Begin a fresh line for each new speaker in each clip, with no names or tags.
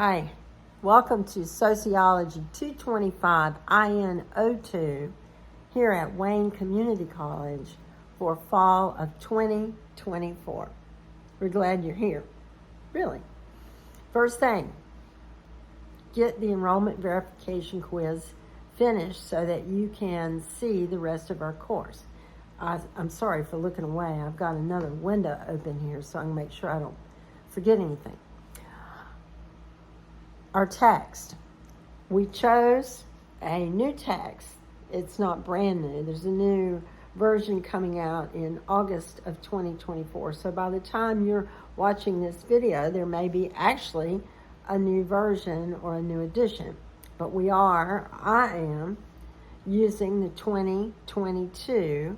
Hi, welcome to Sociology 225 IN02 here at Wayne Community College for fall of 2024. We're glad you're here, really. First thing, get the enrollment verification quiz finished so that you can see the rest of our course. I'm sorry for looking away. I've got another window open here so I can make sure I don't forget anything. Our text. We chose a new text. It's not brand new. There's a new version coming out in August of 2024. So by the time you're watching this video, there may be actually a new version or a new edition. But I am using the 2022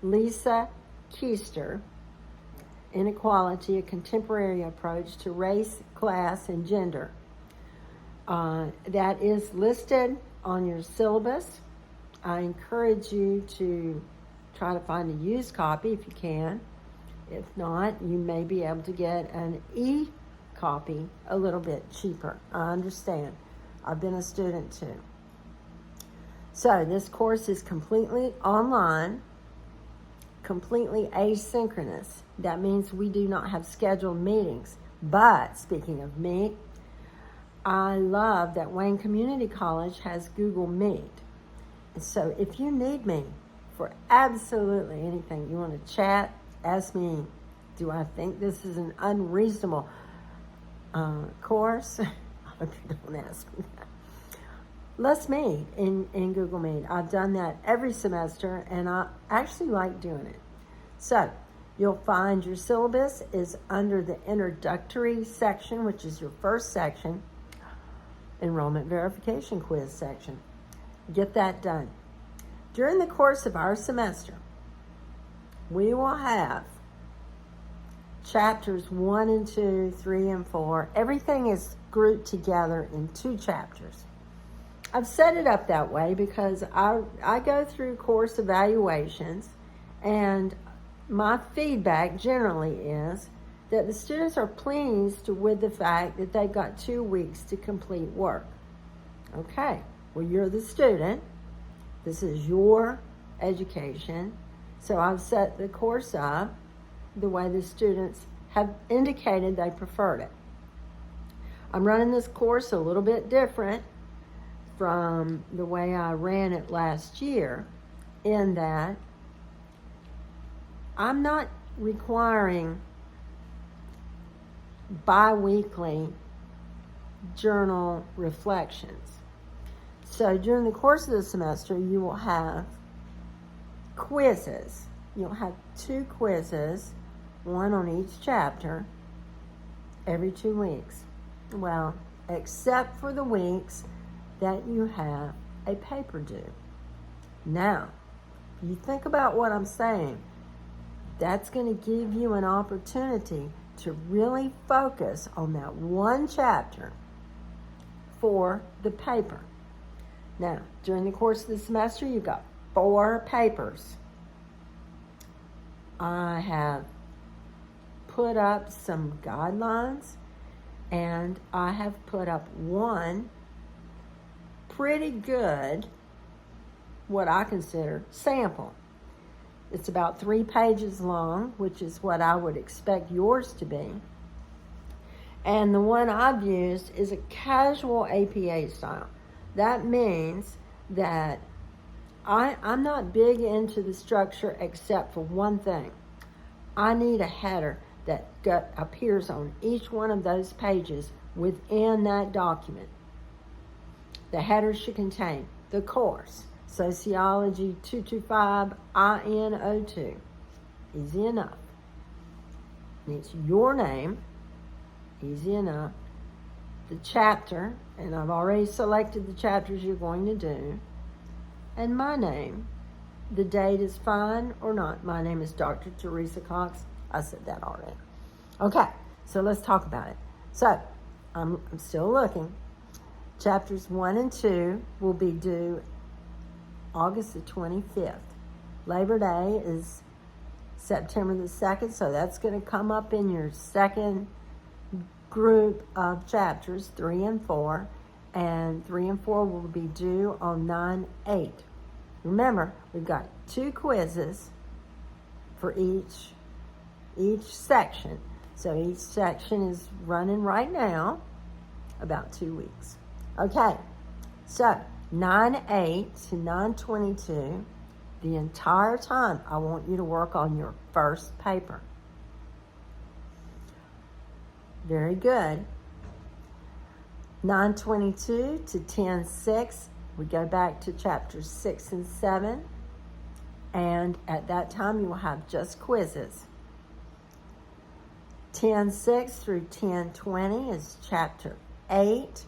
Lisa Keister Inequality, a Contemporary Approach to Race, Class, and Gender. That is listed on your syllabus. I encourage you to try to find a used copy if you can. If not, you may be able to get an e-copy a little bit cheaper. I understand. I've been a student too. So this course is completely online, completely asynchronous. That means we do not have scheduled meetings. But speaking of me, I love that Wayne Community College has Google Meet. And so if you need me for absolutely anything, you want to chat, ask me, do I think this is an unreasonable course? I hope you don't ask me that. Let's meet in Google Meet. I've done that every semester, and I actually like doing it. So you'll find your syllabus is under the introductory section, which is your first section, enrollment verification quiz section. Get that done. During the course of our semester, we will have chapters 1 and 2, 3 and 4. Everything is grouped together in 2 chapters. I've set it up that way because I go through course evaluations, and my feedback generally is that the students are pleased with the fact that they've got 2 weeks to complete work. Okay, well, you're the student. This is your education. So I've set the course up the way the students have indicated they preferred it. I'm running this course a little bit different from the way I ran it last year, in that I'm not requiring bi-weekly journal reflections. So during the course of the semester, you will have quizzes. You'll have 2 quizzes, 1 on each chapter, every 2 weeks. Well, except for the weeks that you have a paper due. Now, you think about what I'm saying. That's going to give you an opportunity to really focus on that one chapter for the paper. Now, during the course of the semester, you've got 4 papers. I have put up some guidelines, and I have put up one pretty good, what I consider, sample. It's about 3 pages long, which is what I would expect yours to be. And the one I've used is a casual APA style. That means that I'm not big into the structure except for one thing. I need a header that appears on each one of those pages within that document. The header should contain the course, Sociology 225 IN02. Easy enough. And it's your name. Easy enough. The chapter, and I've already selected the chapters you're going to do. And my name. The date is fine or not. My name is Dr. Teresa Cox. I said that already. Okay, so let's talk about it. So, I'm still looking. Chapters 1 and 2 will be due August the 25th. Labor Day is September the 2nd, so that's going to come up in your second group of chapters, 3 and 4, and 3 and 4 will be due on 9/8. Remember, we've got 2 quizzes for each section. So each section is running right now, about 2 weeks. Okay, so 9/8 to 9/22, the entire time I want you to work on your first paper. Very good. 9/22 to 10/6, we go back to chapters 6 and 7, and at that time you will have just quizzes. 10/6 through 10/20 is chapter 8,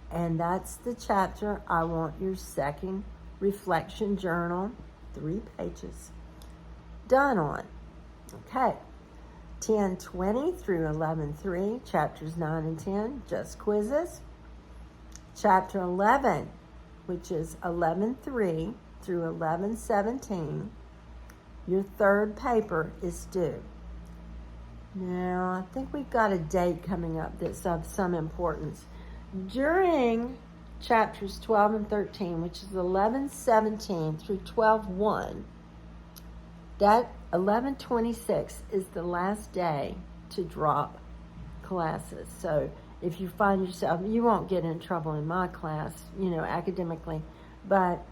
and that's the chapter I want your second reflection journal, 3 pages, done on. Okay. 10/20 through 11/3, chapters 9 and 10, just quizzes. Chapter 11, which is 11/3 through 11/17, your third paper is due. Now, I think we've got a date coming up that's of some importance. During chapters 12 and 13, which is 11/17 through 12/1, that 11/26 is the last day to drop classes. So if you find yourself, you won't get in trouble in my class, academically, but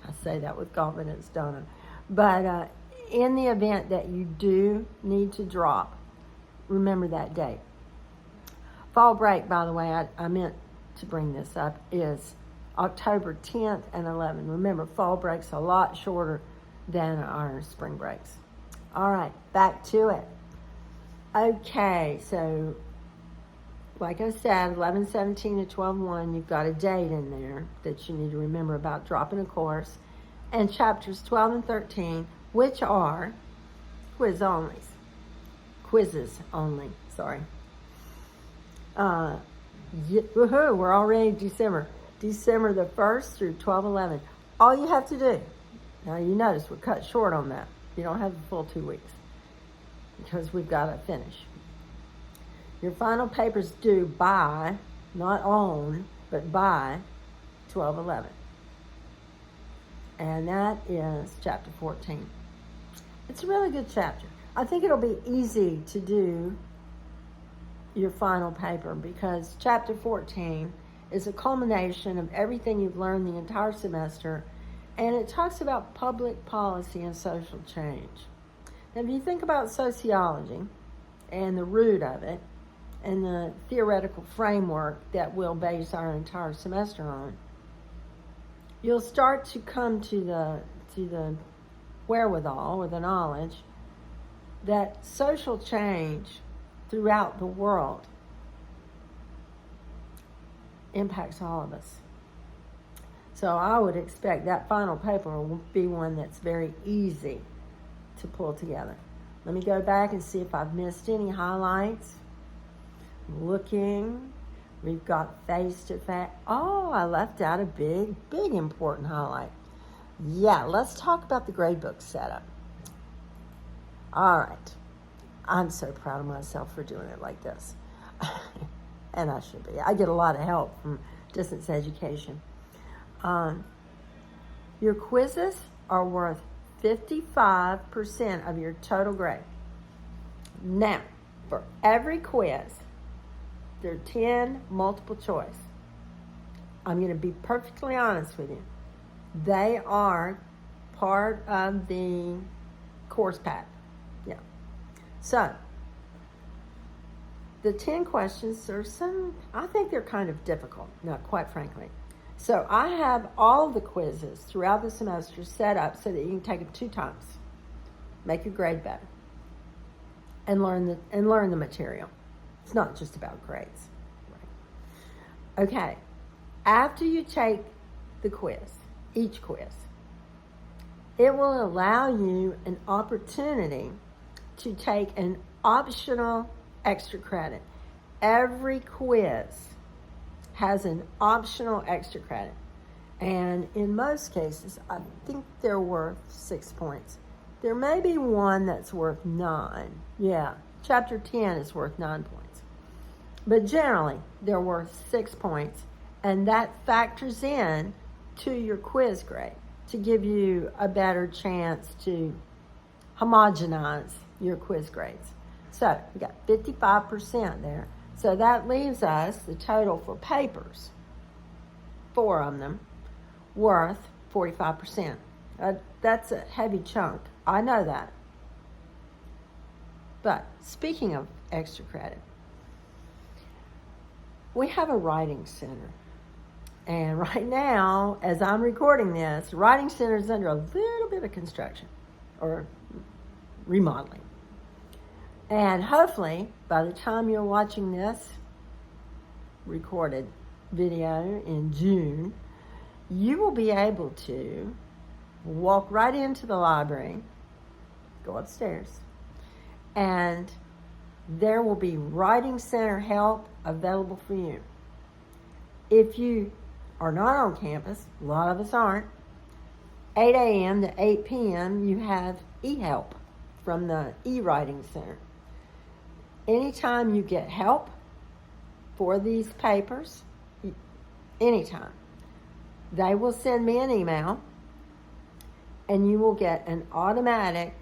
I say that with confidence, don't I? But in the event that you do need to drop, remember that date. Fall break, by the way, I meant to bring this up, is October 10th and 11th. Remember, fall break's a lot shorter than our spring breaks. All right, back to it. Okay, so like I said, 11/17 to 12/1, you've got a date in there that you need to remember about dropping a course. And chapters 12 and 13, which are quizzes only, sorry. Woohoo, we're already December the 1st through 12/11. All you have to do, now you notice we're cut short on that. You don't have the full 2 weeks because we've got to finish. Your final paper's due by, not on, but by 12/11. And that is chapter 14. It's a really good chapter. I think it'll be easy to do your final paper because chapter 14 is a culmination of everything you've learned the entire semester, and it talks about public policy and social change. Now, if you think about sociology and the root of it and the theoretical framework that we'll base our entire semester on, you'll start to come to the wherewithal or the knowledge that social change throughout the world impacts all of us. So I would expect that final paper will be one that's very easy to pull together. Let me go back and see if I've missed any highlights. Looking, we've got face-to-face. Oh, I left out a big important highlight. Yeah, let's talk about the gradebook setup. All right. I'm so proud of myself for doing it like this. And I should be. I get a lot of help from distance education. Your quizzes are worth 55% of your total grade. Now, for every quiz, there are 10 multiple choice. I'm going to be perfectly honest with you. They are part of the course pack. Yeah. So, the 10 questions are I think they're kind of difficult, quite frankly. So I have all the quizzes throughout the semester set up so that you can take them 2 times. Make your grade better. And learn the material. It's not just about grades. Right? Okay. After you take the quiz, each quiz, it will allow you an opportunity to take an optional extra credit. Every quiz has an optional extra credit. And in most cases, I think they're worth 6 points. There may be one that's worth 9. Yeah, chapter 10 is worth 9 points. But generally, they're worth 6 points, and that factors in to your quiz grade to give you a better chance to homogenize your quiz grades. So we got 55% there. So that leaves us the total for papers, 4 of them, worth 45%. That's a heavy chunk. I know that. But speaking of extra credit, we have a writing center. And right now, as I'm recording this, the writing center is under a little bit of construction or remodeling. And hopefully, by the time you're watching this recorded video in June, you will be able to walk right into the library, go upstairs, and there will be writing center help available for you. If you are not on campus, a lot of us aren't, 8 a.m. to 8 p.m. you have e-help from the e-writing center. Anytime you get help for these papers, anytime, they will send me an email and you will get an automatic,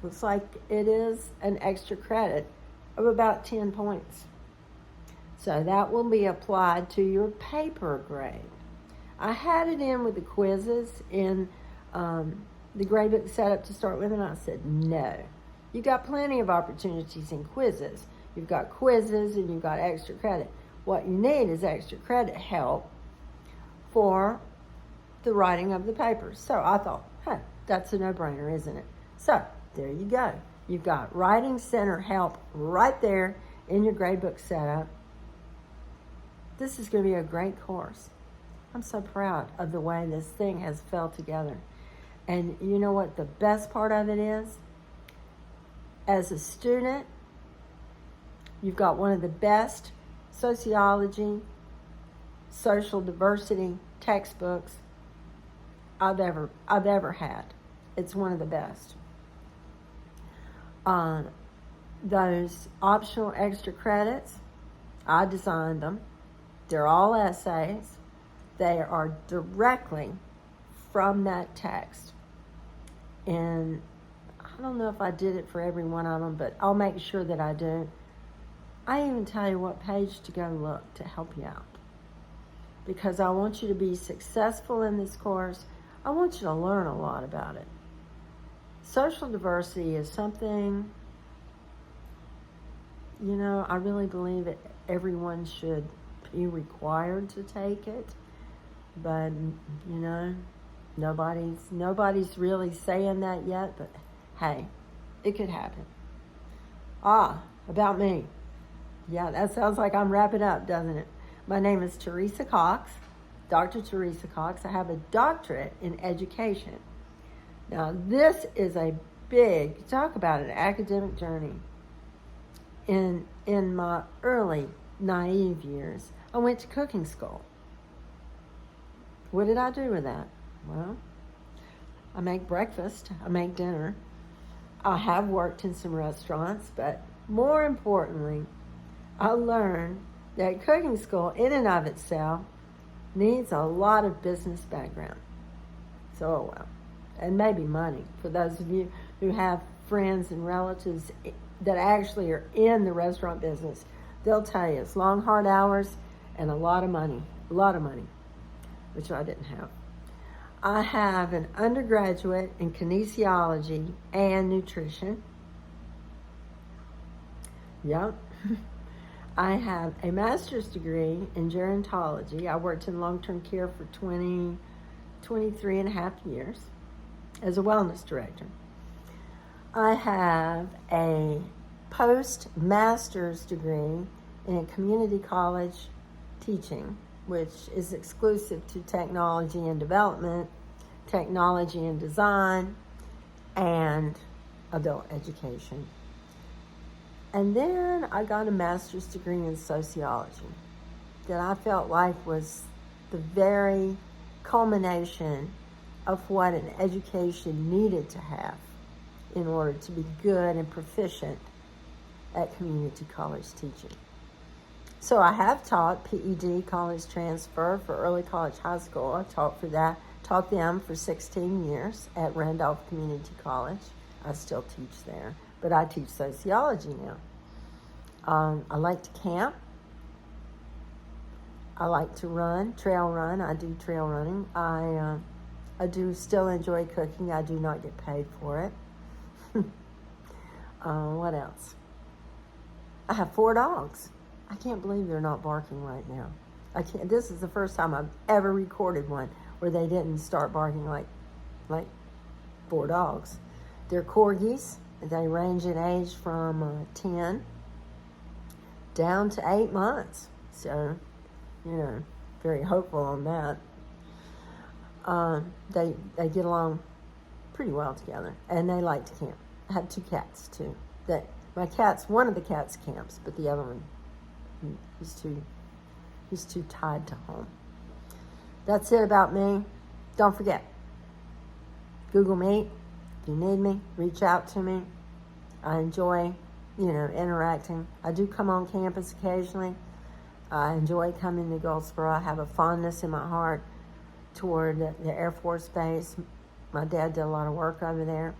looks like it is an extra credit of about 10 points. So that will be applied to your paper grade. I had it in with the quizzes in the gradebook setup to start with, and I said, no. You got plenty of opportunities in quizzes. You've got quizzes and you've got extra credit. What you need is extra credit help for the writing of the papers. So I thought, hey, that's a no-brainer, isn't it? So there you go. You've got writing center help right there in your gradebook setup. This is going to be a great course. I'm so proud of the way this thing has fell together. And you know what the best part of it is? As a student, you've got one of the best sociology, social diversity textbooks I've ever had. It's one of the best. Those optional extra credits, I designed them. They're all essays. They are directly from that text. And I don't know if I did it for every one of them, but I'll make sure that I do. I even tell you what page to go look to help you out. Because I want you to be successful in this course. I want you to learn a lot about it. Social diversity is something, I really believe that everyone should be required to take it. But, nobody's really saying that yet, but hey, it could happen. About me. Yeah, that sounds like I'm wrapping up, doesn't it? My name is Teresa Cox, Dr. Teresa Cox. I have a doctorate in education. Now, this is a big, talk about an academic journey. In my early, naive years, I went to cooking school. What did I do with that? Well, I make breakfast, I make dinner. I have worked in some restaurants, but more importantly, I learned that cooking school in and of itself needs a lot of business background. So, and maybe money. For those of you who have friends and relatives that actually are in the restaurant business, they'll tell you it's long, hard hours and a lot of money, which I didn't have. I have an undergraduate in kinesiology and nutrition. Yep. I have a master's degree in gerontology. I worked in long-term care for 23 and a half years as a wellness director. I have a post-master's degree in community college teaching, which is exclusive to technology and development, technology and design, and adult education. And then I got a master's degree in sociology that I felt like was the very culmination of what an education needed to have in order to be good and proficient at community college teaching. So I have taught PED, college transfer, for early college high school. I taught them for 16 years at Randolph Community College. I still teach there, but I teach sociology now. I like to camp. I like to run, trail run. I do trail running. I do still enjoy cooking. I do not get paid for it. What else? I have 4 dogs. I can't believe they're not barking right now. I can't. This is the first time I've ever recorded one where they didn't start barking like 4 dogs. They're corgis. They range in age from 10 down to 8 months. So, very hopeful on that. They get along pretty well together, and they like to camp. I have 2 cats too. One of the cats camps, but the other one, he's too tied to home. That's it about me. Don't forget, Google Meet. If you need me, reach out to me. I enjoy, interacting. I do come on campus occasionally. I enjoy coming to Goldsboro. I have a fondness in my heart toward the Air Force Base. My dad did a lot of work over there.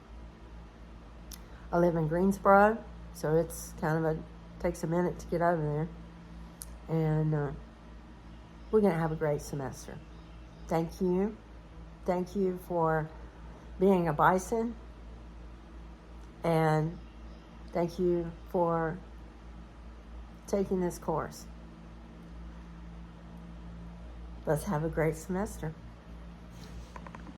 I live in Greensboro, so it's takes a minute to get over there. And we're going to have a great semester. Thank you. Thank you for being a Bison. And thank you for taking this course. Let's have a great semester.